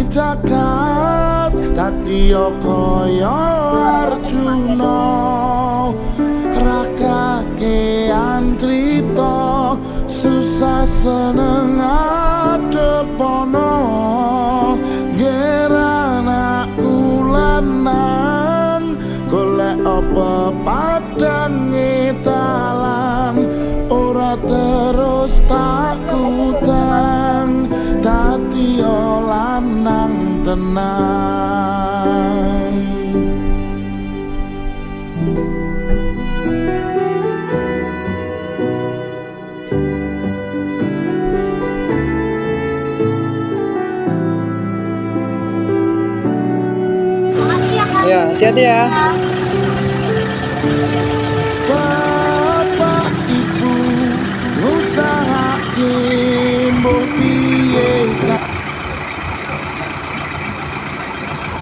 jagat dadi kaya Arjuna rakake antrita susah seneng adepono anakku lanang golek apa padange talan ora terus tak kutang dadi lanang tenang. Ya, hati-hati ya.